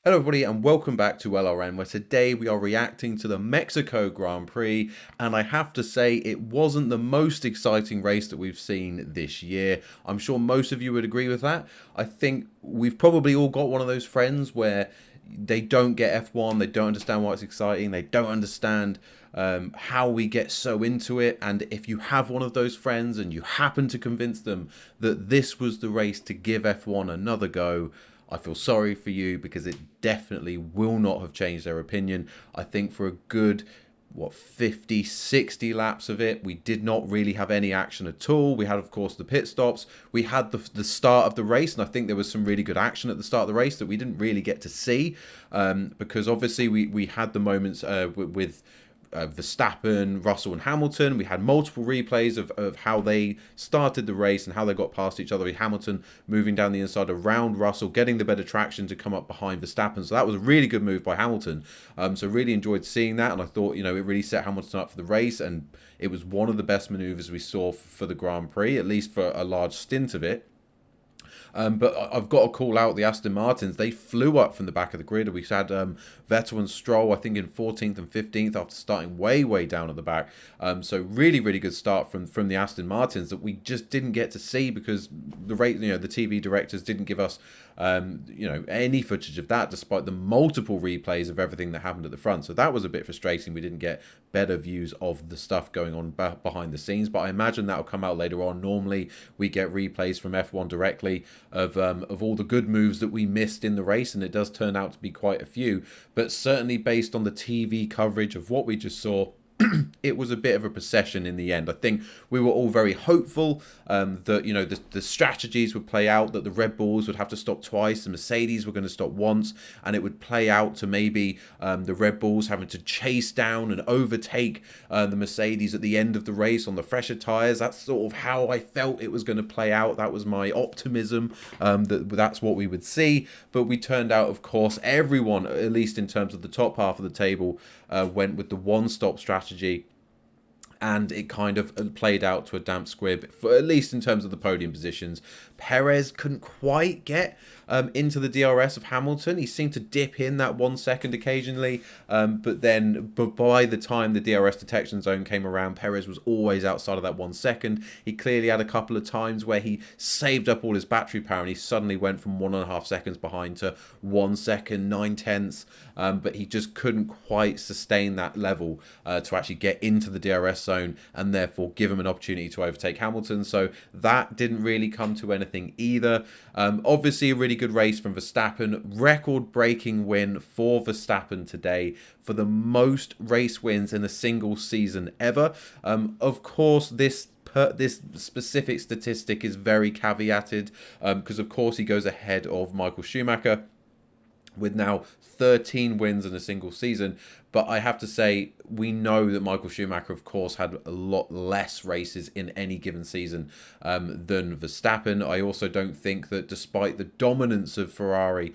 Hello everybody and welcome back to LRN, where today we are reacting to the Mexico Grand Prix, and I have to say it wasn't the most exciting race that we've seen this year. I'm sure most of you would agree with that. I think we've probably all got one of those friends where they don't get F1, they don't understand why it's exciting, they don't understand how we get so into it. And if you have one of those friends and you happen to convince them that this was the race to give F1 another go, I feel sorry for you, because it definitely will not have changed their opinion. I think for a good, 50, 60 laps of it, we did not really have any action at all. We had, of course, the pit stops. We had the start of the race, and I think there was some really good action at the start of the race that we didn't really get to see, because obviously we had the moments with Verstappen, Russell and Hamilton. We had multiple replays of how they started the race and how they got past each other, with Hamilton moving down the inside around Russell, getting the better traction to come up behind Verstappen. So that was a really good move by Hamilton. So really enjoyed seeing that, and I thought, it really set Hamilton up for the race, and it was one of the best manoeuvres we saw for the Grand Prix, at least for a large stint of it. But I've got to call out the Aston Martins. They flew up from the back of the grid. We had Vettel and Stroll, I think, in 14th and 15th after starting way, way down at the back. So really, really good start from the Aston Martins that we just didn't get to see, because the TV directors didn't give us any footage of that, despite the multiple replays of everything that happened at the front. So that was a bit frustrating. We didn't get better views of the stuff going on behind the scenes, but I imagine that'll come out later on. Normally we get replays from F1 directly of all the good moves that we missed in the race, and it does turn out to be quite a few. But certainly based on the TV coverage of what we just saw, it was a bit of a procession in the end. I think we were all very hopeful that the strategies would play out, that the Red Bulls would have to stop twice, the Mercedes were going to stop once, and it would play out to maybe the Red Bulls having to chase down and overtake the Mercedes at the end of the race on the fresher tyres. That's sort of how I felt it was going to play out. That was my optimism, that's what we would see. But we turned out, of course, everyone, at least in terms of the top half of the table, went with the one-stop strategy, and it kind of played out to a damp squib, for at least in terms of the podium positions. Perez couldn't quite get into the DRS of Hamilton. He seemed to dip in that 1 second occasionally, but by the time the DRS detection zone came around, Perez was always outside of that 1 second. He clearly had a couple of times where he saved up all his battery power, and he suddenly went from 1.5 seconds behind to 1 second, 9/10, but he just couldn't quite sustain that level to actually get into the DRS zone, and therefore give him an opportunity to overtake Hamilton. So that didn't really come to anything either. Obviously a really good race from Verstappen, record-breaking win for Verstappen today, for the most race wins in a single season ever. Of course, this specific statistic is very caveated, because of course he goes ahead of Michael Schumacher with now 13 wins in a single season. But I have to say, we know that Michael Schumacher, of course, had a lot less races in any given season than Verstappen. I also don't think that, despite the dominance of Ferrari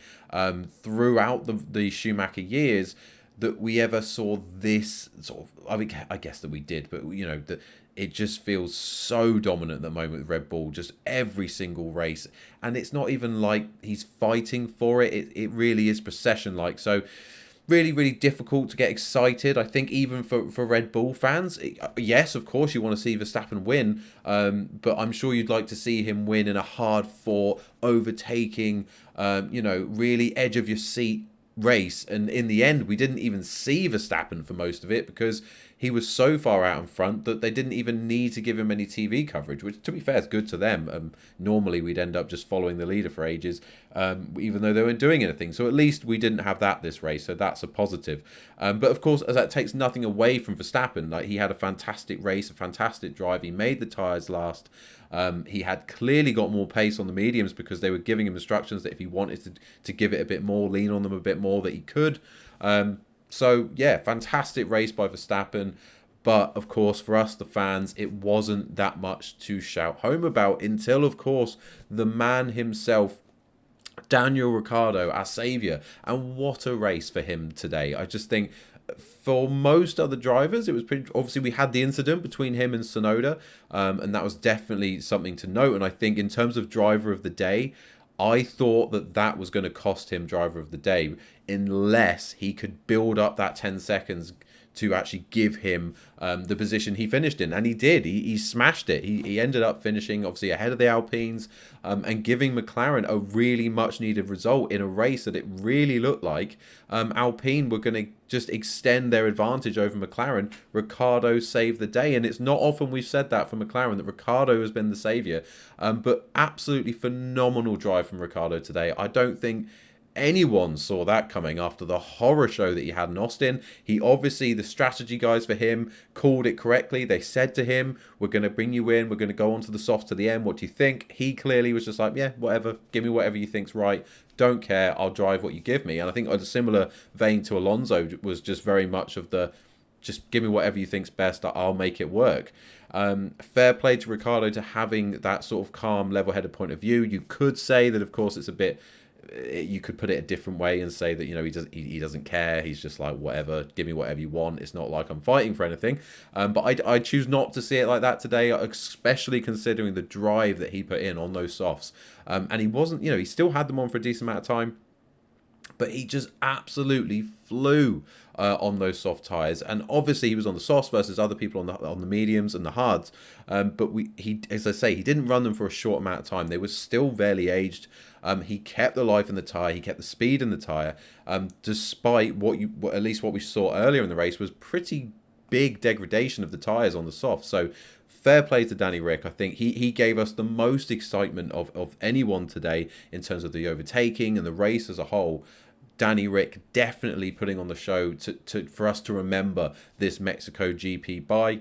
throughout the Schumacher years, that we ever saw this sort of, I guess that we did, but that it just feels so dominant at the moment with Red Bull, just every single race. And it's not even like he's fighting for it. It really is procession-like. So really, really difficult to get excited. I think even for Red Bull fans, yes, of course you want to see Verstappen win, but I'm sure you'd like to see him win in a hard-fought, overtaking, really edge-of-your-seat race. And in the end, we didn't even see Verstappen for most of it, because he was so far out in front that they didn't even need to give him any TV coverage, which, to be fair, is good to them. Normally we'd end up just following the leader for ages, even though they weren't doing anything. So at least we didn't have that this race, so that's a positive. But of course, as that takes nothing away from Verstappen. Like, he had a fantastic race, a fantastic drive. He made the tyres last. He had clearly got more pace on the mediums, because they were giving him instructions that if he wanted to give it a bit more, lean on them a bit more, that he could. So yeah, fantastic race by Verstappen. But of course, for us, the fans, it wasn't that much to shout home about, until, of course, the man himself, Daniel Ricciardo, our saviour. And what a race for him today. I just think, for most other drivers, it was pretty... Obviously, we had the incident between him and Tsunoda, and that was definitely something to note. And I think in terms of driver of the day, I thought that that was going to cost him driver of the day unless he could build up that 10 seconds to actually give him the position he finished in. And he did. He smashed it. He ended up finishing, obviously, ahead of the Alpines and giving McLaren a really much-needed result in a race that it really looked like Alpine were going to just extend their advantage over McLaren. Ricciardo saved the day. And it's not often we've said that for McLaren, that Ricciardo has been the saviour. But absolutely phenomenal drive from Ricciardo today. I don't think anyone saw that coming after the horror show that he had in Austin. He obviously, the strategy guys for him called it correctly. They said to him, we're going to bring you in, we're going to go on to the softs to the end, what do you think? He clearly was just like, yeah, whatever, give me whatever you think's right, don't care, I'll drive what you give me. And I think a similar vein to Alonso was just very much of the, just give me whatever you think's best, I'll make it work. Fair play to Ricciardo to having that sort of calm, level-headed point of view. You could say that, of course, it's a bit, you could put it a different way and say that, you know, he doesn't care, he's just like, whatever, give me whatever you want, it's not like I'm fighting for anything. But I choose not to see it like that today, especially considering the drive that he put in on those softs. And he wasn't, you know, he still had them on for a decent amount of time, but he just absolutely flew on those soft tyres. And obviously he was on the softs versus other people on the mediums and the hards. But he, as I say, he didn't run them for a short amount of time. They were still barely aged. He kept the life in the tyre. He kept the speed in the tyre, despite at least what we saw earlier in the race was pretty big degradation of the tyres on the soft. So fair play to Danny Rick. I think he gave us the most excitement of anyone today in terms of the overtaking and the race as a whole. Danny Rick definitely putting on the show for us to remember this Mexico GP by,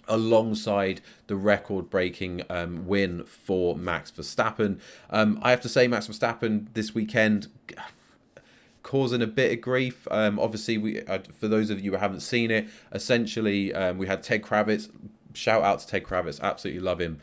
alongside the record-breaking win for Max Verstappen. I have to say, Max Verstappen this weekend causing a bit of grief. Obviously, for those of you who haven't seen it, essentially we had Ted Kravitz. Shout out to Ted Kravitz, absolutely love him.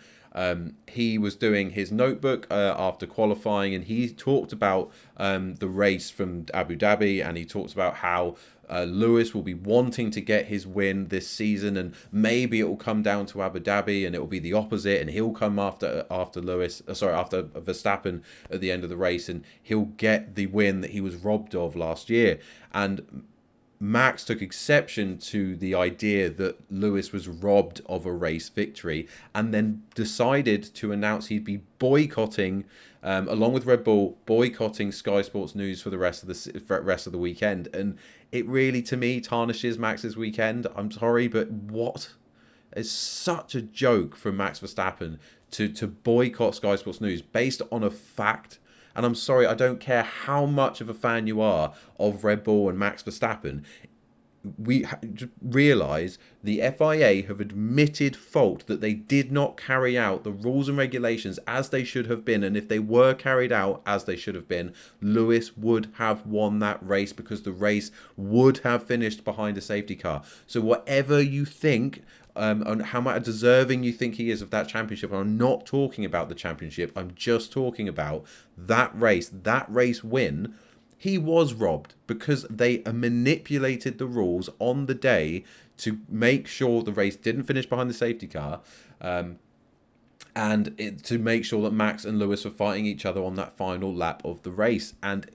He was doing his notebook after qualifying, and he talked about the race from Abu Dhabi, and he talked about how Lewis will be wanting to get his win this season, and maybe it will come down to Abu Dhabi, and it will be the opposite, and he'll come after Verstappen at the end of the race, and he'll get the win that he was robbed of last year. And Max took exception to the idea that Lewis was robbed of a race victory, and then decided to announce he'd be boycotting, along with Red Bull, boycotting Sky Sports News for the rest of the weekend. And it really, to me, tarnishes Max's weekend. I'm sorry, but what is such a joke from Max Verstappen to boycott Sky Sports News based on a fact. And I'm sorry, I don't care how much of a fan you are of Red Bull and Max Verstappen. We realise the FIA have admitted fault, that they did not carry out the rules and regulations as they should have been. And if they were carried out as they should have been, Lewis would have won that race, because the race would have finished behind a safety car. So whatever you think, on how much deserving you think he is of that championship, I'm not talking about the championship, I'm just talking about that race win. He was robbed because they manipulated the rules on the day to make sure the race didn't finish behind the safety car, and to make sure that Max and Lewis were fighting each other on that final lap of the race. And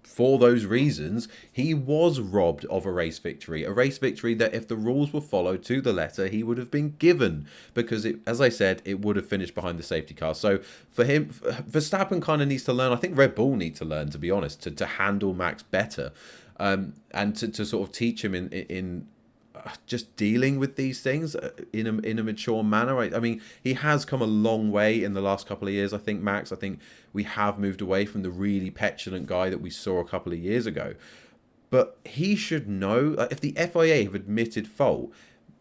for those reasons, he was robbed of a race victory that, if the rules were followed to the letter, he would have been given, because as I said, it would have finished behind the safety car. So for him, Verstappen kind of needs to learn. I think Red Bull need to learn, to be honest, to handle Max better, and to sort of teach him in just dealing with these things in a mature manner. I mean, he has come a long way in the last couple of years. I think we have moved away from the really petulant guy that we saw a couple of years ago. But he should know, if the FIA have admitted fault,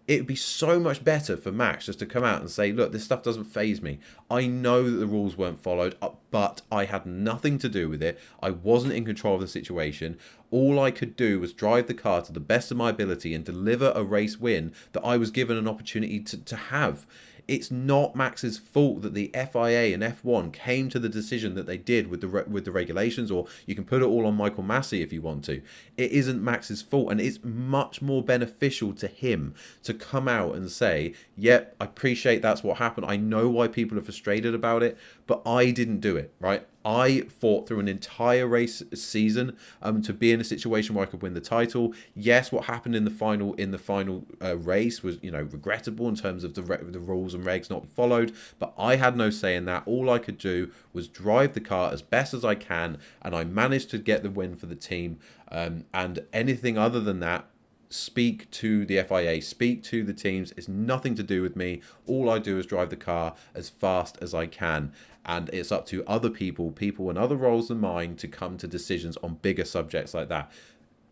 it would be so much better for Max just to come out and say, look, this stuff doesn't faze me. I know that the rules weren't followed, but I had nothing to do with it. I wasn't in control of the situation. All I could do was drive the car to the best of my ability and deliver a race win that I was given an opportunity to have. It's not Max's fault that the FIA and F1 came to the decision that they did with the regulations, or you can put it all on Michael Masi if you want to. It isn't Max's fault, and it's much more beneficial to him to come out and say, yep, I appreciate that's what happened. I know why people are frustrated about it, but I didn't do it, right? I fought through an entire race season to be in a situation where I could win the title. Yes, what happened in the final race was, regrettable in terms of the rules and regs not followed. But I had no say in that. All I could do was drive the car as best as I can, and I managed to get the win for the team. And anything other than that, speak to the FIA, speak to the teams. It's nothing to do with me. All I do is drive the car as fast as I can. And it's up to other people in other roles than mine, to come to decisions on bigger subjects like that.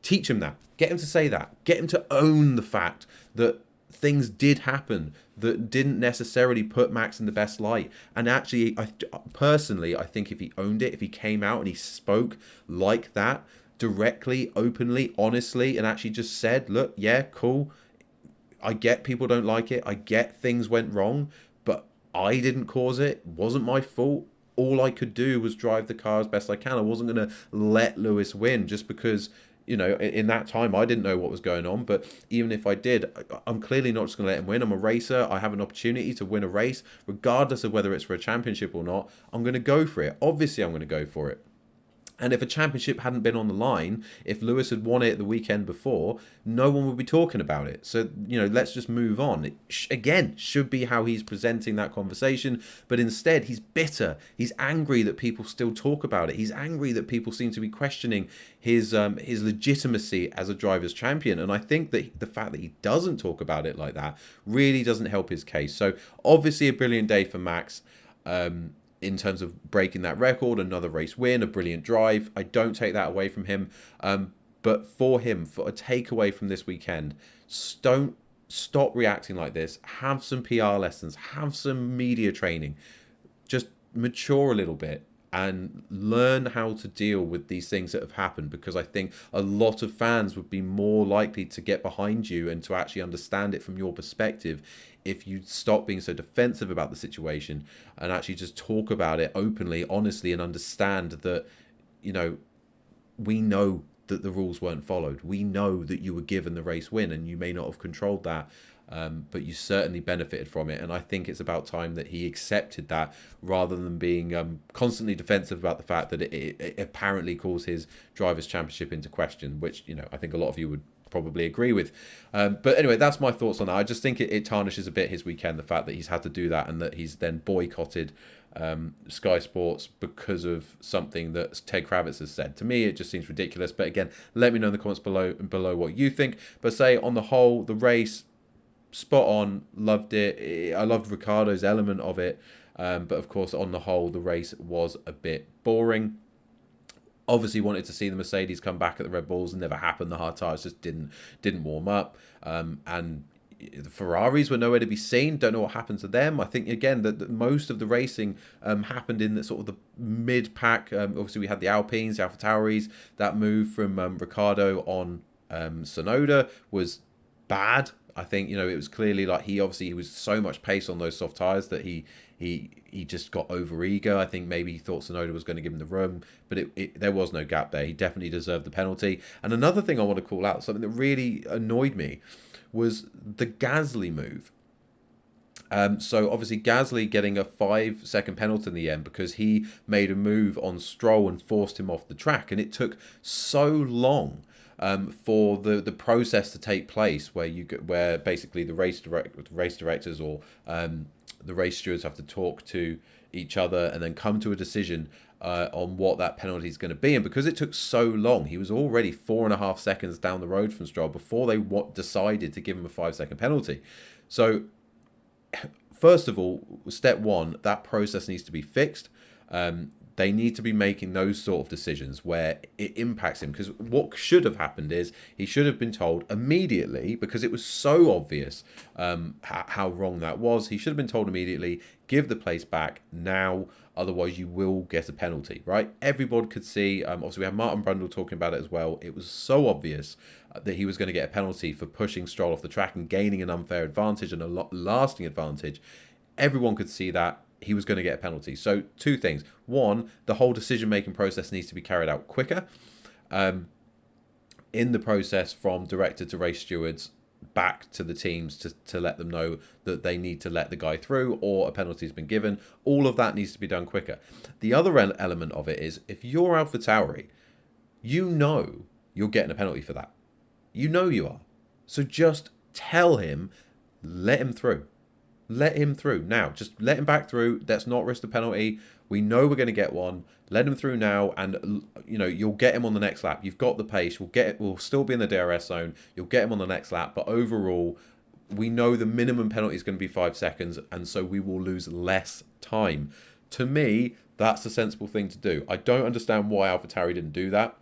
Teach him that. Get him to say that. Get him to own the fact that things did happen that didn't necessarily put Max in the best light. And actually, I think if he owned it, if he came out and he spoke like that, directly, openly, honestly, and actually just said, look, yeah, cool, I get people don't like it, I get things went wrong, but I didn't cause it wasn't my fault. All I could do was drive the car as best I can. I wasn't going to let Lewis win just because, in that time I didn't know what was going on. But even if I did, I'm clearly not just going to let him win. I'm a racer. I have an opportunity to win a race, regardless of whether it's for a championship or not. I'm going to go for it. Obviously, I'm going to go for it. And if a championship hadn't been on the line, if Lewis had won it the weekend before, no one would be talking about it. So, let's just move on. It, again, should be how he's presenting that conversation. But instead, he's bitter. He's angry that people still talk about it. He's angry that people seem to be questioning his legitimacy as a driver's champion. And I think that the fact that he doesn't talk about it like that really doesn't help his case. So, obviously, a brilliant day for Max. In terms of breaking that record, another race win, a brilliant drive. I don't take that away from him. But for him, for a takeaway from this weekend, don't stop reacting like this. Have some PR lessons. Have some media training. Just mature a little bit and learn how to deal with these things that have happened, because I think a lot of fans would be more likely to get behind you and to actually understand it from your perspective if you stop being so defensive about the situation and actually just talk about it openly, honestly, and understand that, we know that the rules weren't followed. We know that you were given the race win and you may not have controlled that, but you certainly benefited from it. And I think it's about time that he accepted that, rather than being constantly defensive about the fact that it apparently calls his Drivers' Championship into question, which, I think a lot of you would probably agree with. But anyway, that's my thoughts on that. I just think it tarnishes a bit his weekend, the fact that he's had to do that and that he's then boycotted Sky Sports because of something that Ted Kravitz has said. To me, it just seems ridiculous. But again, let me know in the comments below what you think. But say, on the whole, the race, spot on, loved it. I loved Ricciardo's element of it. But of course, on the whole, the race was a bit boring. Obviously wanted to see the Mercedes come back at the Red Bulls, and never happened. The hard tyres just didn't warm up. And the Ferraris were nowhere to be seen. Don't know what happened to them. I think, again, that most of the racing happened in the sort of the mid-pack. Obviously, we had the Alpines, the AlphaTauris. That move from Ricciardo on Tsunoda was bad. I think, it was clearly like he was so much pace on those soft tyres that he just got over eager. I think maybe he thought Tsunoda was going to give him the room, but there was no gap there. He definitely deserved the penalty. And another thing I want to call out, something that really annoyed me, was the Gasly move. So obviously Gasly getting a 5-second penalty in the end because he made a move on Stroll and forced him off the track, and it took so long for the process to take place, where basically the race directors or the race stewards have to talk to each other and then come to a decision on what that penalty is going to be. And because it took so long, he was already 4.5 seconds down the road from Stroll before they decided to give him a 5-second penalty. So first of all, step one, that process needs to be fixed. They need to be making those sort of decisions where it impacts him. Because what should have happened is he should have been told immediately, because it was so obvious how wrong that was. He should have been told immediately, give the place back now, otherwise you will get a penalty, right? Everybody could see. Obviously, we have Martin Brundle talking about it as well. It was so obvious that he was going to get a penalty for pushing Stroll off the track and gaining an unfair advantage and a lasting advantage. Everyone could see that he was going to get a penalty. So two things. One, the whole decision-making process needs to be carried out quicker. In the process from director to race stewards, back to the teams to let them know that they need to let the guy through or a penalty has been given. All of that needs to be done quicker. The other element of it is if you're AlphaTauri, you know you're getting a penalty for that. You know you are. So just tell him, let him through. Let him through now. Just let him back through. Let's not risk the penalty. We know we're going to get one. Let him through now, and you'll get him on the next lap. You've got the pace. We'll still be in the DRS zone. You'll get him on the next lap. But overall, we know the minimum penalty is going to be 5 seconds, and so we will lose less time. To me, that's a sensible thing to do. I don't understand why AlphaTauri didn't do that.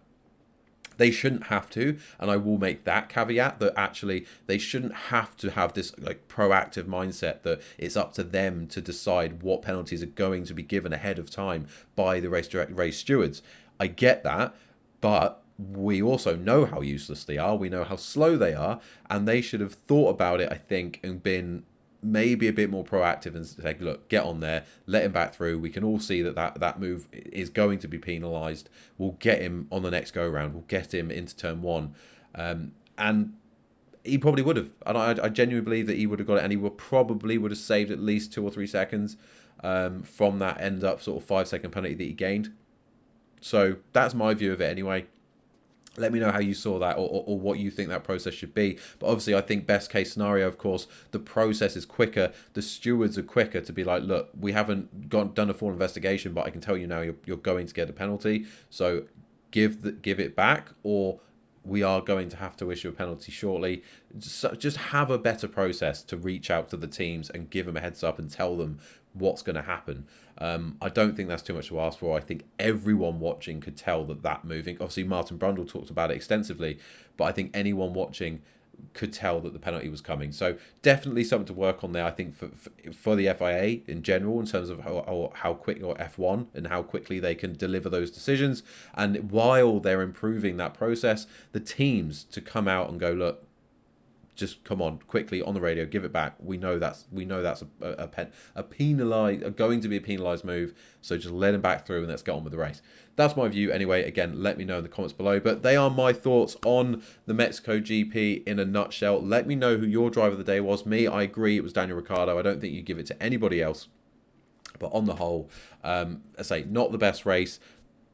They shouldn't have to, and I will make that caveat that actually they shouldn't have to have this like proactive mindset that it's up to them to decide what penalties are going to be given ahead of time by the race stewards. I get that, but we also know how useless they are. We know how slow they are, and they should have thought about it, I think, and been maybe a bit more proactive and say, look, get on there, let him back through. We can all see that move is going to be penalised. We'll get him on the next go round. We'll get him into turn 1. And he probably would have. And I genuinely believe that he would have got it, and he probably would have saved at least 2 or 3 seconds from that end up sort of 5-second penalty that he gained. So that's my view of it anyway. Let me know how you saw that or what you think that process should be. But obviously, I think best case scenario, of course, the process is quicker. The stewards are quicker to be like, look, we haven't done a full investigation, but I can tell you now you're going to get a penalty. So give it back, or we are going to have to issue a penalty shortly. Just have a better process to reach out to the teams and give them a heads up and tell them what's going to happen. I don't think that's too much to ask for. I think everyone watching could tell that moving. Obviously, Martin Brundle talked about it extensively, but I think anyone watching could tell that the penalty was coming. So definitely something to work on there, I think, for the FIA in general, in terms of how quick, or F1, and how quickly they can deliver those decisions. And while they're improving that process, the teams to come out and go, look, just come on quickly on the radio, give it back. We know that's a penalised, going to be a penalised move. So just let him back through and let's get on with the race. That's my view anyway. Again, let me know in the comments below. But they are my thoughts on the Mexico GP in a nutshell. Let me know who your driver of the day was. Me, I agree, it was Daniel Ricciardo. I don't think you give it to anybody else. But on the whole, I say not the best race,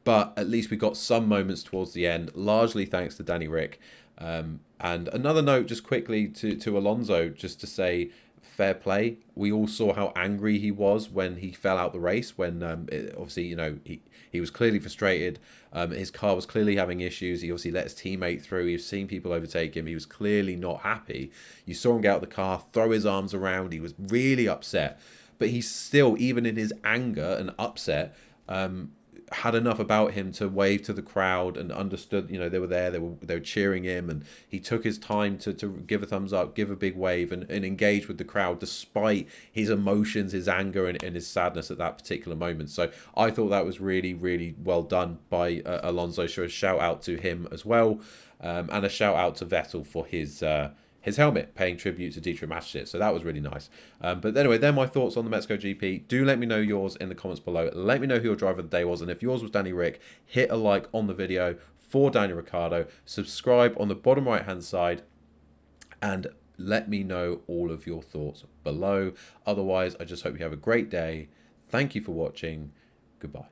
but at least we got some moments towards the end, largely thanks to Danny Ric. And another note just quickly to Alonso, just to say fair play. We all saw how angry he was when he fell out the race, when obviously, he was clearly frustrated. His car was clearly having issues. He obviously let his teammate through. He was seeing people overtake him. He was clearly not happy. You saw him get out of the car, throw his arms around. He was really upset. But he still, even in his anger and upset, had enough about him to wave to the crowd and understood, they were there, they were cheering him, and he took his time to give a thumbs up, give a big wave, and engage with the crowd despite his emotions, his anger, and his sadness at that particular moment. So I thought that was really, really well done by Alonso. So a shout out to him as well, and a shout out to Vettel for his helmet, paying tribute to Dietrich Mateschitz. So that was really nice. But anyway, they're my thoughts on the Mexico GP. Do let me know yours in the comments below. Let me know who your driver of the day was. And if yours was Danny Ric, hit a like on the video for Daniel Ricciardo. Subscribe on the bottom right-hand side. And let me know all of your thoughts below. Otherwise, I just hope you have a great day. Thank you for watching. Goodbye.